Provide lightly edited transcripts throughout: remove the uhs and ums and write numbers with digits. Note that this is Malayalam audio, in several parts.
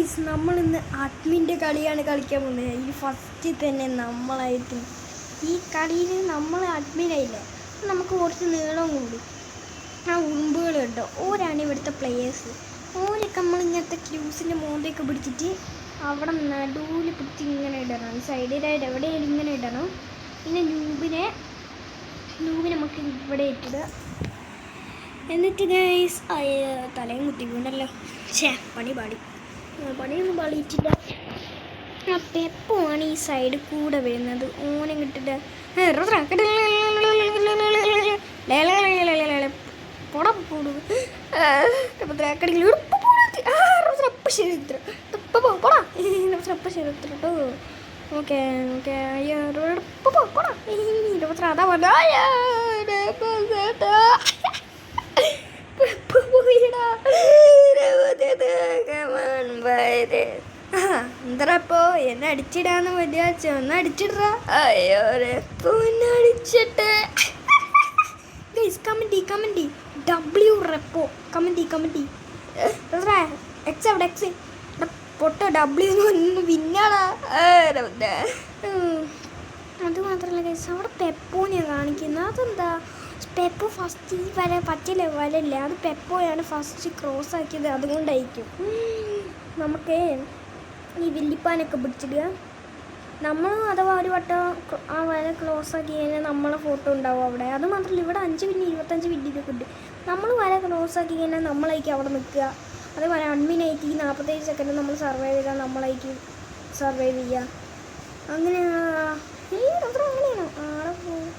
ഗൈസ് നമ്മളിന്ന് അഡ്മിൻ്റെ കളിയാണ് കളിക്കാൻ പോകുന്നത്. ഈ ഫസ്റ്റ് തന്നെ നമ്മളായിട്ട് ഈ കളിയിൽ നമ്മൾ അഡ്മിനായില്ലേ, നമുക്ക് കുറച്ച് നീളം കൂടി ആ ഉറുമ്പുകൾ കേട്ടോ. ഓരാണ് ഇവിടുത്തെ പ്ലെയേഴ്സ്. ഓരൊക്കെ നമ്മളിങ്ങനത്തെ ക്യൂസിൻ്റെ മോന്തയൊക്കെ പിടിച്ചിട്ട് അവിടെ നടുവിൽ പിടിച്ച് ഇങ്ങനെ ഇടണം. ഈ സൈഡിലായിട്ട് എവിടെയായാലും ഇങ്ങനെ ഇടണം. പിന്നെ നൂബിനെ നമുക്ക് ഇവിടെ ഇട്ടിടുക. എന്നിട്ട് ഗൈസ് തലയും കുത്തിക്കൊണ്ടല്ലോ പണിയൊന്നും പാടിയിട്ടില്ല. ആ പെപ്പുമാണ് ഈ സൈഡിൽ കൂടെ വരുന്നത്. ഓനെ കിട്ടിട്ട് ഓക്കെ ഓക്കെ അതാ പറഞ്ഞ എന്തറപ്പോ എന്നെ അടിച്ചിടാന്ന് വിചാരിച്ചോ? ഒന്ന് അടിച്ചിടാ. അയ്യോ അടിച്ചിട്ട് comment W repo comment X അവിടെ എക്സ് പൊട്ട ഡബ്ല്യു ഒന്ന് വിന്നാടാ. അത് മാത്രമല്ല ഗൈസ്, അവിടെ പെപ്പോനെയാണ് കാണിക്കുന്നത്. അതെന്താ? പെപ്പോ ഫസ്റ്റ് ഈ പറ്റില്ല വരല്ലേ, അത് പെപ്പോയാണ് ഫസ്റ്റ് ക്രോസ് ആക്കിയത്, അതുകൊണ്ടായിരിക്കും. നമുക്ക് ഈ വില്ലിപ്പാനൊക്കെ പിടിച്ചിടുക. നമ്മൾ അഥവാ ഒരു വട്ടം ആ വര ക്ലോസ് ആക്കി കഴിഞ്ഞാൽ നമ്മളെ ഫോട്ടോ ഉണ്ടാവും അവിടെ. അത് മാത്രമല്ല ഇവിടെ 5 മിനിറ്റ് 25 മിനിറ്റൊക്കെ ഉണ്ട്. നമ്മൾ വര ക്ലോസ് ആക്കി കഴിഞ്ഞാൽ നമ്മളായിരിക്കും അവിടെ നിൽക്കുക. അതേപോലെ അഡ്മിനായിട്ട് ഈ 47 സെക്കൻഡ് നമ്മൾ സർവൈവ് ചെയ്താൽ നമ്മളായിരിക്കും സർവൈവ് ചെയ്യുക. അങ്ങനെയാണ് ആടെ പോകും.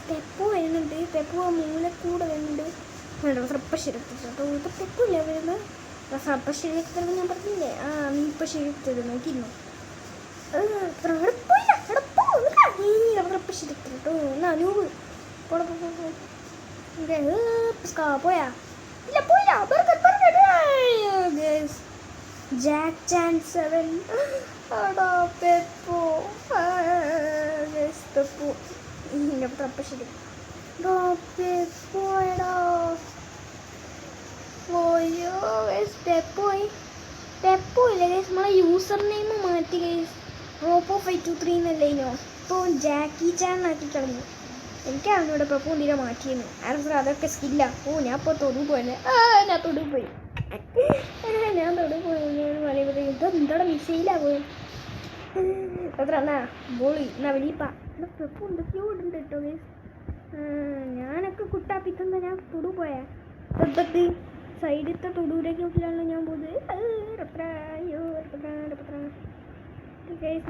പെപ്പു വരുന്നുണ്ട്. പെപ്പു മൂലക്കൂടെ വരുന്നുണ്ട്. ഇപ്പം ശരിട്ടോ, ഇത് പെപ്പു ഇല്ല വരുന്നത്. അപ്പം ശരിയെടുത്തത് ഞാൻ പറഞ്ഞില്ലേ? നീ ഇപ്പം ശരിയെടുത്തത് നോക്കിയിരുന്നു. ശരിട്ടോ എന്നാ നൂബ് പോയാ ഇല്ല പോയില്ല. ജാക്ക് ചാൻ 7 പെപ്പു പെപ്പു അപ്പം ശരി പെപ്പോയടാ പോയോ പെപ്പോ ഇല്ല ഗൈസ്. നമ്മളെ യൂസർ നെയിം മാറ്റി ഗൈസ്. റോപ്പോ 523 എന്നല്ലേനോ, ഇപ്പോൾ ജാക്കി ചാൻ ആക്കി കളഞ്ഞു. എനിക്ക് അവനോട് പെപ്പോ തീരെ മാറ്റിയെന്ന്. അതൊക്കെ സ്കില്ല. ഞാൻ ഇപ്പോൾ തൊടു പോലെ ഞാൻ തൊടു പോയി പറയുമ്പോൾ ഇതെന്താടെ മിസൈലാകും അത്ര എന്നാ ബോളി എന്നാ വലിയപ്പ പെപ്പോ എന്തൊക്കെയോ ഉണ്ട് കേട്ടോ ഗൈസ്. ഞാനൊക്കെ കുട്ടാപ്പിത്തന്ന ഞാൻ തൊടു പോയാ സൈഡിലത്തെ തൊടൂരേക്ക് നോക്കിയാണല്ലോ ഞാൻ പോകുന്നത്.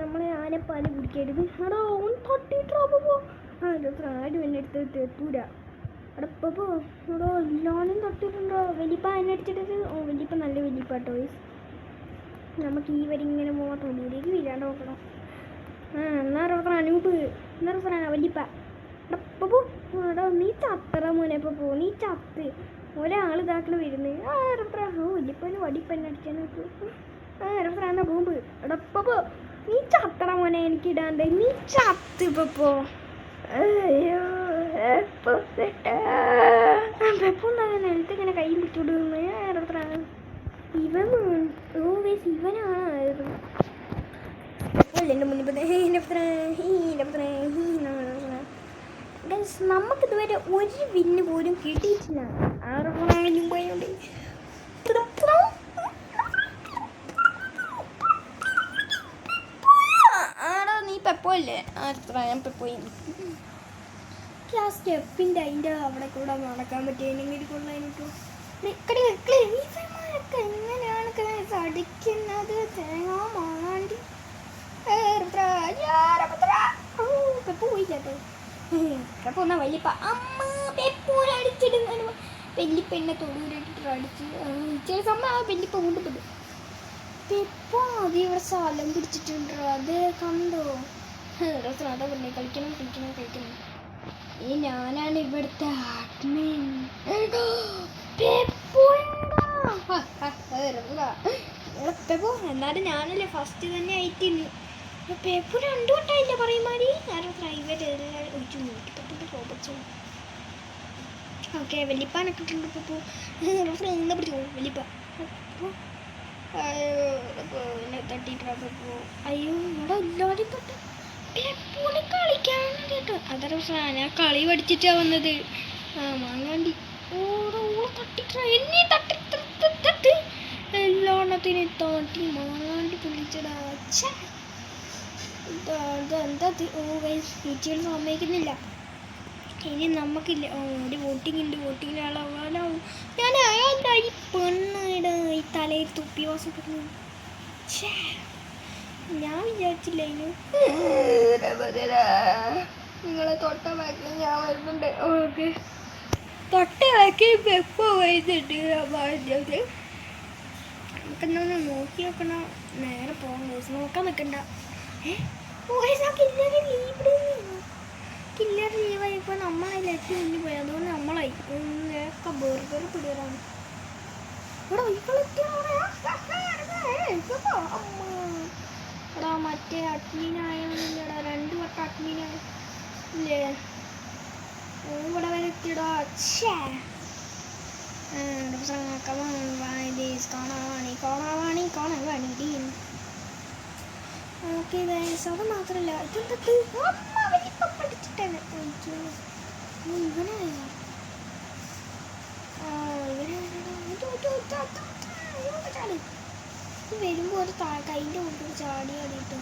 നമ്മളെ ആനപ്പാല് കുടിക്കരുത്. എടാ ഓൻ തട്ടിട്ടാപ്പോ ആരും എന്നെ എടുത്ത് എത്തൂല. അടപ്പോ എടോ എല്ലാവരും തട്ടിട്ടുണ്ടോ? വലിയപ്പ എന്നെ അടിച്ചിട്ടത്. വലിയപ്പ നല്ല വലിയപ്പാട്ടോ. നമുക്ക് ഈ വരി ഇങ്ങനെ പോവാൻ തൊടൂരേക്ക് വീഴാണ്ട് നോക്കണം. എന്നാ അനൂപ് എന്നാ വലിയപ്പ അടപ്പോ എടോ നീ ചത്തറ മോനെ പോ. നീ ചത്ത് ഒരാൾ ഇതാക്കള് വരുന്നത്. വലിയപ്പന് വടിപ്പന്നെ അടിക്കാൻ നോക്കൂ. ബോംബ് എടപ്പോ നീ ചത്തറ മോനെ. എനിക്ക് ഇടാണ്ട് നീ ചത്ത് ഇപ്പോ. അയ്യോ പെപ്പോ നിലത്ത് ഇങ്ങനെ കൈ പിടിച്ചോടുന്നു. ഇവനാണ് എൻ്റെ മുന്നിൽ നമുക്കിതുവരെ ഒരു വിന്ന് പോലും കിട്ടിയിട്ടില്ല. പോയോണ്ട് ആടാ നീ പെപ്പോ അല്ലേ? ഞാൻ പെപ്പോയി. ആ സ്റ്റെപ്പിൻ്റെ അതിൻ്റെ അവിടെ കൂടെ നടക്കാൻ പറ്റിയെങ്കിൽ കൊള്ളാനിട്ടു. ഇവന്മാരൊക്കെ എങ്ങനെയാണ് അടിക്കുന്നത്? തേങ്ങ മാണ്ടി പെപ്പോ പോയില്ലാട്ടോ. പെപ്പോ എന്നാ വലിയപ്പ അമ്മ പെപ്പോനെ അടിച്ചിടുന്ന വെല്ലിപ്പെണ്ണെ തൊടൂരിട്ടിട്ട് അടിച്ച് ചില സമയം ആ വെല്ലിപ്പ കൊണ്ടുപോയി. പെപ്പോ അത് ഇവിടെ സ്ഥലം പിടിച്ചിട്ടുണ്ടോ? അത് കണ്ടോ? അതാ പറഞ്ഞേ കളിക്കണം. ഈ ഞാനാണ് ഇവിടുത്തെ അഡ്മിൻ. പെപ്പോ എന്നാലും ഞാനല്ലേ ഫസ്റ്റ് തന്നെ ആയിട്ടില്ല. പെപ്പോ 2 വട്ടമായില്ല പറയുമാരി. ഓക്കെ വെല്ലിപ്പാനൊക്കെ ഇട്ടുണ്ട്. പെപ്പോ പിടിച്ചോ വെല്ലിപ്പ. തട്ടിട്ട് പോ. അയ്യോ ഇവിടെ എല്ലാവരും തൊട്ട് പെപ്പോണി കളിക്കാൻ വേണ്ടിയിട്ട് അതൊരു ഞാൻ കളി പഠിച്ചിട്ടാ വന്നത്. മാങ്ങാണ്ടി ഓടെ ഓളെ തട്ടിട്ട് എന്നെ തട്ടി എല്ലാത്തിനെ തട്ടി മാങ്ങാണ്ടി പൊളിച്ചടാ. എന്താ ഓ ഗൈസ് ടീച്ചർ സമ്മതിക്കുന്നില്ല. ഇനി നമുക്കില്ല ഒരു വോട്ടിംഗ് ഉണ്ട്. വോട്ടിങ്ങിന് ആളാവാനാവും. ഞാൻ അയാളുടെ ഈ പെണ്ണയുടെ ഈ തലയിൽ തുപ്പി വാസപ്പെടുന്നു. ഞാൻ വിചാരിച്ചില്ല അതിന്. നിങ്ങളെ തൊട്ട ബാക്കി ഞാൻ വരുന്നുണ്ട്. ഓക്കെ തൊട്ട ബാക്കി എപ്പോൾ വരുന്നുണ്ട് പറഞ്ഞത്. നമുക്കെന്നൊന്ന് നോക്കി നോക്കണം. നേരെ പോകാൻ ഗൈസ് നോക്കാൻ നിൽക്കണ്ട. കില്ലർ ലീവായി. ഇപ്പോൾ നമ്മളതിൽ ഏറ്റവും മുന്നിൽ പോയി. അതുകൊണ്ട് നമ്മളായി ഒക്കെ ബർഗർ പിടിയറാണ്. ഇവിടെ എടാ മറ്റേ അഡ്മിനായോന്നില്ലടാ. 2 വട്ടം അഡ്മിനായി ഇല്ലേ. ഇവിടെ വരെ എത്തിയടാ. കാണാവാണി ഓക്കെ ഗൈസ് അത് മാത്രമല്ല ഇതെന്ത് പഠിച്ചിട്ടാണ് ഇവനെ വരുമ്പോൾ ഒരു കൈൻ്റെ മുമ്പിൽ ചാടി ആടിയിട്ട്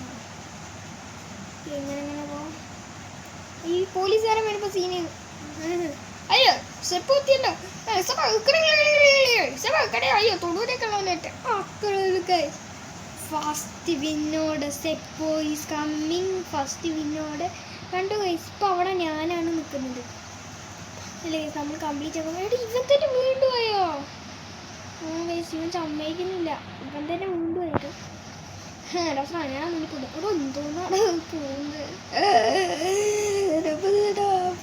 എങ്ങനെ പോവാം. ഈ പോലീസുകാരൻ വരുമ്പോൾ സീന് അയ്യോ സെപ്പത്തിയല്ലോ അയ്യോ തൊടൂരൊക്കെ ഫസ്റ്റ് വിന്നോട് സെപ്പോ ഈസ് കമ്മിങ്. ഫസ്റ്റ് വിന്നോട് കണ്ടു ഗൈസ്. ഇപ്പോൾ അവിടെ ഞാനാണ് നിൽക്കുന്നത് അല്ലേ ഗൈസ്. നമ്മൾ കംപ്ലീറ്റ് ആക്കും. ഇവൻ തന്നെ വീണ്ടും പോയോ. ഗൈസ് ഇവൻ സമ്മതിക്കുന്നില്ല. ഇവൻ തന്നെ വീണ്ടും ആയിട്ട് ഞാൻ നിൽക്കുന്നു. ഇവിടെ എന്തോന്നാണ് പോകുന്നത്.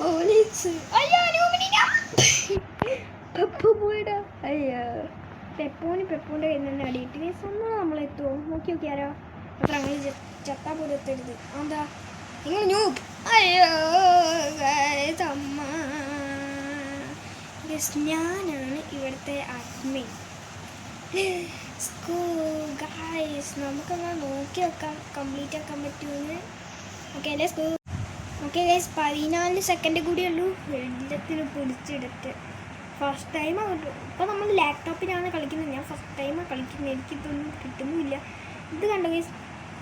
പോലീസ് അയ്യോ പോയിടാ. അയ്യോ പെപ്പോൻ്റെ കയ്യിൽ നിന്ന് അടിയിട്ട് ഗൈസ് ഒന്നും നമ്മളെത്തുമോ നോക്കി നോക്കിയാരോ. അത്ര അങ്ങനെ ചത്താ പോലും എത്തരുത്. എന്താ നിങ്ങൾ ന്യൂബ്. അയ്യോ അമ്മ ഗൈസ് ഞാനാണ് ഇവിടുത്തെ അഡ്മിൻ. ഗൈസ് നമുക്കങ്ങനെ നോക്കി വെക്കാം കംപ്ലീറ്റ് ആക്കാൻ പറ്റുമെന്ന്. Okay let's go. Okay guys 14 second കൂടിയേ ഉള്ളൂ. എല്ലാത്തിനും പിടിച്ചെടുത്ത് ഫസ്റ്റ് ടൈമാണ് കിട്ടും. ഇപ്പോൾ നമ്മൾ ലാപ്ടോപ്പിലാണ് കളിക്കുന്നത്. ഞാൻ ഫസ്റ്റ് ടൈമാണ് കളിക്കുന്നത്. എനിക്കിതൊന്നും കിട്ടുന്നുമില്ല. ഇത് കണ്ടോ ഗൈസ്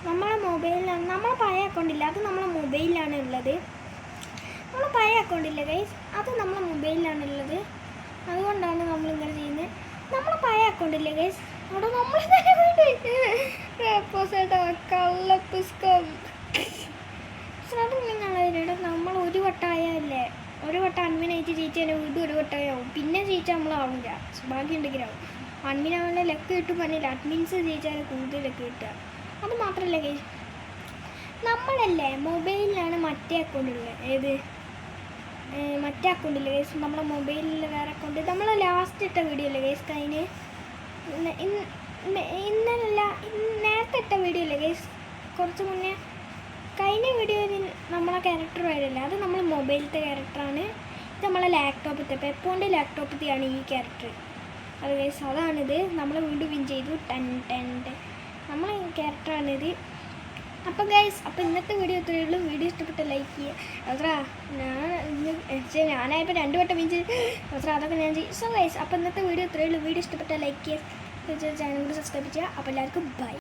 നമ്മളെ മൊബൈലിലാണ്. നമ്മളെ പഴയ അക്കൗണ്ടില്ല അത് നമ്മളെ മൊബൈലിലാണ് ഉള്ളത്. നമ്മളെ പഴയ അക്കൗണ്ടില്ല ഗൈസ് അത് നമ്മളെ മൊബൈലിലാണ് ഉള്ളത്. അതുകൊണ്ടാണ് നമ്മളിങ്ങനെ ചെയ്യുന്നത്. നമ്മളെ പഴയ അക്കൗണ്ടില്ലേ ഗൈസ് അവിടെ നമ്മൾ കള്ളപ്പുസ്കം നമ്മൾ ഒരു വട്ടമായല്ലേ. ഒരു വട്ടം അഡ്മിനായിട്ട് ജയിച്ചാൽ വീണ്ടും ഒരു വട്ടമാവും. പിന്നെ ജയിച്ചാൽ നമ്മളാവില്ല. ഭാഗ്യം ഉണ്ടെങ്കിലാവും. അഡ്മിനാവുന്ന ലക്ക് കിട്ടും പറഞ്ഞില്ല. അഡ്മിൻസ് ജയിച്ചാൽ കൂടുതൽ ലക്ക് കിട്ടുക. അത് മാത്രമല്ല ഗൈസ് നമ്മളല്ലേ മൊബൈലിലാണ് മറ്റേ അക്കൗണ്ടുള്ളത്. ഏത് മറ്റേ അക്കൗണ്ടില്ലേ ഗൈസ് നമ്മളെ മൊബൈലിൽ വേറെ അക്കൗണ്ട്. നമ്മൾ ലാസ്റ്റ് ഇട്ട വീഡിയോ അല്ലേ ഗൈസ് കഴിഞ്ഞ് ഇന്നലല്ല നേരത്തെ ഇട്ട വീഡിയോ അല്ലേ ഗൈസ് കുറച്ച് മുന്നേ കഴിഞ്ഞ വീഡിയോയിൽ നമ്മളെ ക്യാരക്ടർ വരില്ല. അത് നമ്മൾ മൊബൈലത്തെ ക്യാരക്ടറാണ്. ഇത് നമ്മളെ ലാപ്ടോപ്പത്തെ പെപ്പോൻ്റെ ലാപ്ടോപ്പത്തെയാണ് ഈ ക്യാരക്ടർ. അത് ഗൈസ് അതാണിത്. നമ്മൾ വീണ്ടും വിൻ ചെയ്തു. 10 നമ്മളെ ക്യാരക്ടറാണിത്. അപ്പം ഗൈസ് അപ്പോൾ ഇന്നത്തെ വീഡിയോ ഇത്രയേ ഉള്ളൂ. വീഡിയോ ഇഷ്ടപ്പെട്ട ലൈക്ക് ചെയ്യുക. അത്ര ഞാനായപ്പോൾ 2 വട്ടം വിൻ ചെയ്ത് അത്ര അതൊക്കെ ഞാൻ ചെയ്യും. സോ ഗൈസ് അപ്പോൾ ഇന്നത്തെ വീഡിയോ ഇത്രയേ ഉള്ളൂ. വീഡിയോ ഇഷ്ടപ്പെട്ട ലൈക്ക് ചെയ്യുക. ചാനൽ കൂടി സബ്സ്ക്രൈബ് ചെയ്യുക. അപ്പോൾ എല്ലാവർക്കും ബൈ.